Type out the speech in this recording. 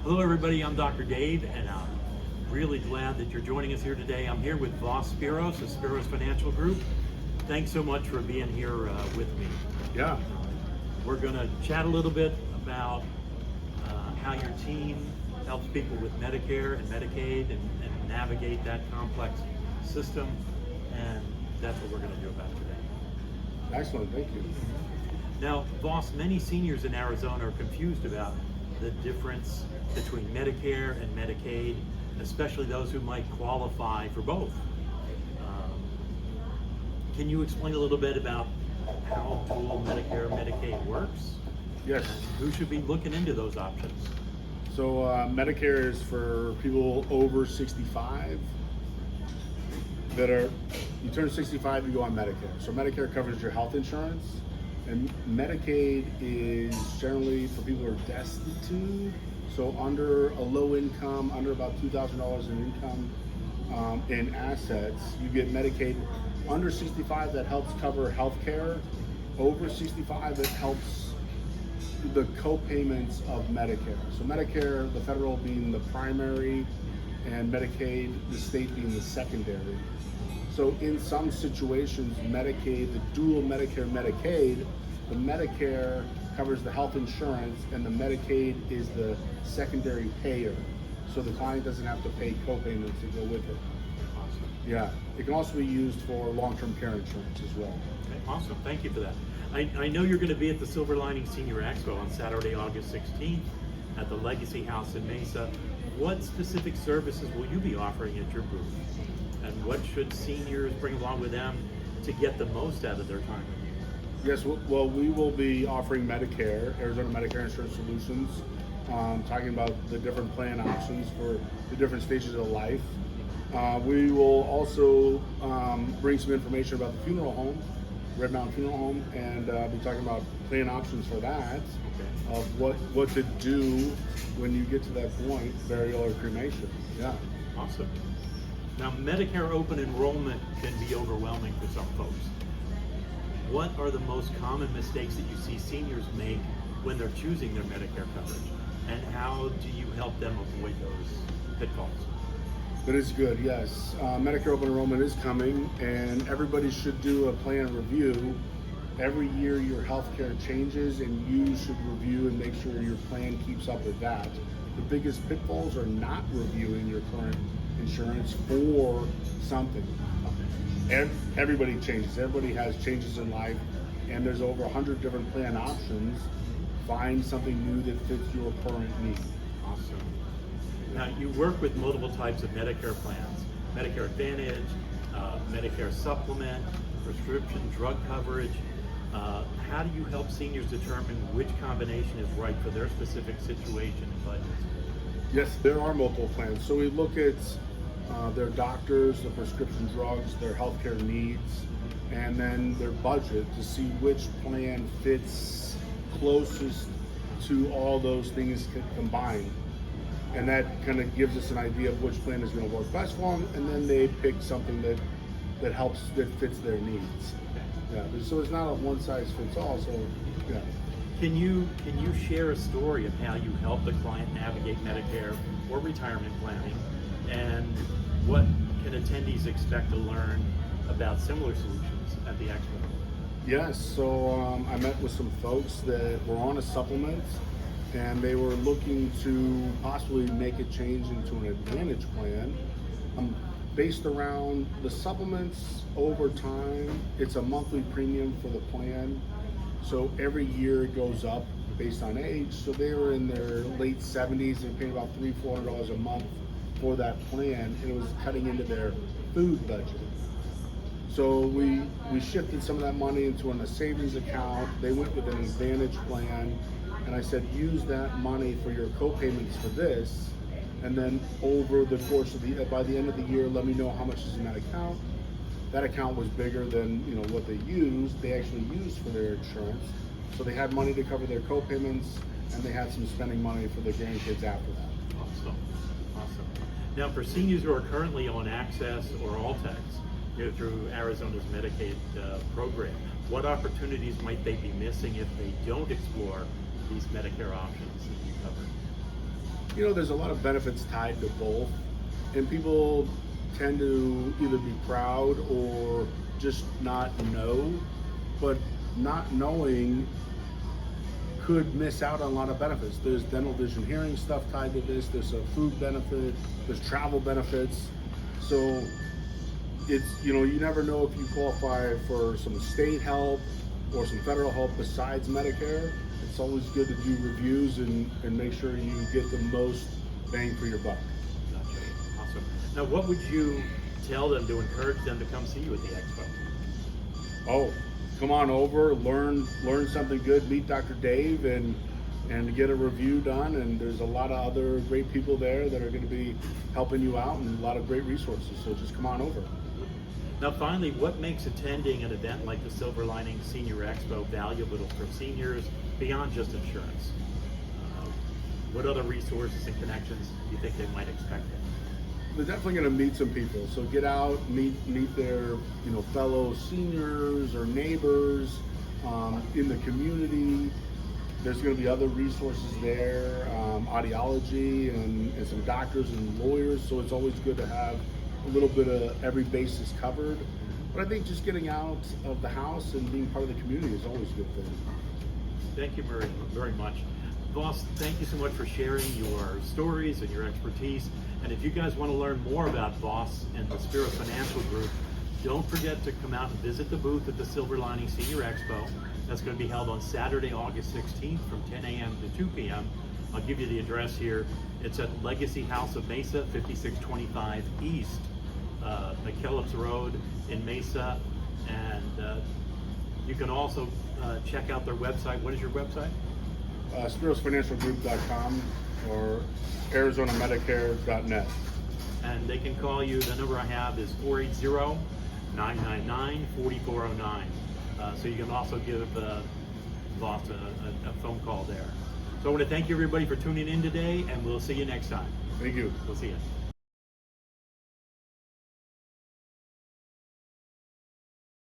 Hello everybody, I'm Dr. Dave and I'm really glad that you're joining us here today. I'm here with Voss Speros of Speros Financial Group. Thanks so much for being here with me. Yeah. We're going to chat a little bit about how your team helps people with Medicare and Medicaid and navigate that complex system, and that's what we're going to do about today. Excellent, thank you. Now, Voss, many seniors in Arizona are confused about the difference between Medicare and Medicaid, especially those who might qualify for both. Can you explain a little bit about how dual Medicare and Medicaid works? Yes. And who should be looking into those options? So Medicare is for people over 65 that are, you turn 65, you go on Medicare. So Medicare covers your health insurance, and Medicaid is generally for people who are destitute, so under a low income, under about $2,000 in income in assets, you get Medicaid. Under 65, that helps cover health care. Over 65, it helps the co-payments of Medicare. So Medicare, the federal being the primary, and Medicaid, the state being the secondary. So in some situations, Medicaid, the dual Medicare, Medicaid, the Medicare covers the health insurance and the Medicaid is the secondary payer. So the client doesn't have to pay co-payments to go with it. Awesome. Yeah, it can also be used for long-term care insurance as well. Okay, awesome, thank you for that. I know you're going to be at the Silver Linings Senior Expo on Saturday, August 16th at the Legacy House in Mesa. What specific services will you be offering at your booth? And what should seniors bring along with them to get the most out of their time with you? Yes, well, we will be offering Medicare, Arizona Medicare Insurance Solutions, talking about the different plan options for the different stages of life. We will also bring some information about the funeral home, Red Mountain Funeral Home, and be talking about plan options for that, of what to do when you get to that point, burial or cremation. Yeah. Awesome. Now, Medicare open enrollment can be overwhelming for some folks. What are the most common mistakes that you see seniors make when they're choosing their Medicare coverage? And how do you help them avoid those pitfalls? That is good, yes. Medicare open enrollment is coming, and everybody should do a plan review. Every year your healthcare changes, and you should review and make sure your plan keeps up with that. The biggest pitfalls are not reviewing your current insurance for something. Everybody changes. Everybody has changes in life, and there's over 100 different plan options. Find something new that fits your current need. Awesome. Now, you work with multiple types of Medicare plans: Medicare Advantage, Medicare Supplement, prescription drug coverage. How do you help seniors determine which combination is right for their specific situation and budgets? Yes, there are multiple plans. So we look at their doctors, the prescription drugs, their healthcare needs, and then their budget to see which plan fits closest to all those things combined. And that kind of gives us an idea of which plan is going to work best for them, and then they pick something that helps, that fits their needs. Yeah, so it's not a one size fits all. So yeah. Can you share a story of how you help the client navigate Medicare or retirement planning, and what can attendees expect to learn about similar solutions at the expo? Yes, so I met with some folks that were on a supplement, and they were looking to possibly make a change into an Advantage plan. Based around the supplements over time, it's a monthly premium for the plan. So every year it goes up based on age. So they were in their late 70s, they paid about $300-400 a month for that plan, and it was cutting into their food budget. So we shifted some of that money into a savings account. They went with an Advantage plan, and I said, use that money for your co-payments for this, and then over the course of by the end of the year, let me know how much is in that account. That account was bigger than what they used. They actually used for their insurance, so they had money to cover their co-payments, and they had some spending money for their grandkids after that. Awesome, awesome. Now, for seniors who are currently on Access or Altex, through Arizona's Medicaid program, what opportunities might they be missing if they don't explore these Medicare options that you covered? there's a lot of benefits tied to both, and people tend to either be proud or just not know, but not knowing could miss out on a lot of benefits. There's dental, vision, hearing stuff tied to this. There's a food benefit. There's travel benefits. So it's, you never know if you qualify for some state help or some federal help besides Medicare. It's always good to do reviews and make sure you get the most bang for your buck. Gotcha. Awesome. Now, what would you tell them to encourage them to come see you at the expo? Oh, come on over, learn something good, meet Dr. Dave, and get a review done. And there's a lot of other great people there that are going to be helping you out, and a lot of great resources. So just come on over. Now, finally, what makes attending an event like the Silver Linings Senior Expo valuable for seniors beyond just insurance? What other resources and connections do you think they might expect? They're definitely going to meet some people. So get out, meet their fellow seniors or neighbors in the community. There's going to be other resources there, audiology and some doctors and lawyers. So it's always good to have a little bit of every basis covered. But I think just getting out of the house and being part of the community is always a good thing. Thank you very, very much. Voss, thank you so much for sharing your stories and your expertise. And if you guys want to learn more about Voss and the Speros Financial Group, don't forget to come out and visit the booth at the Silver Linings Senior Expo. That's going to be held on Saturday, August 16th from 10 a.m. to 2 p.m. I'll give you the address here. It's at Legacy House of Mesa, 5625 East McKellips Road in Mesa. And you can also check out their website. What is your website? SperosFinancialGroup.com or ArizonaMedicare.net. And they can call you. The number I have is 480-999-4409. So you can also give Voss a phone call there. So I want to thank you everybody for tuning in today, and we'll see you next time. Thank you. We'll see you.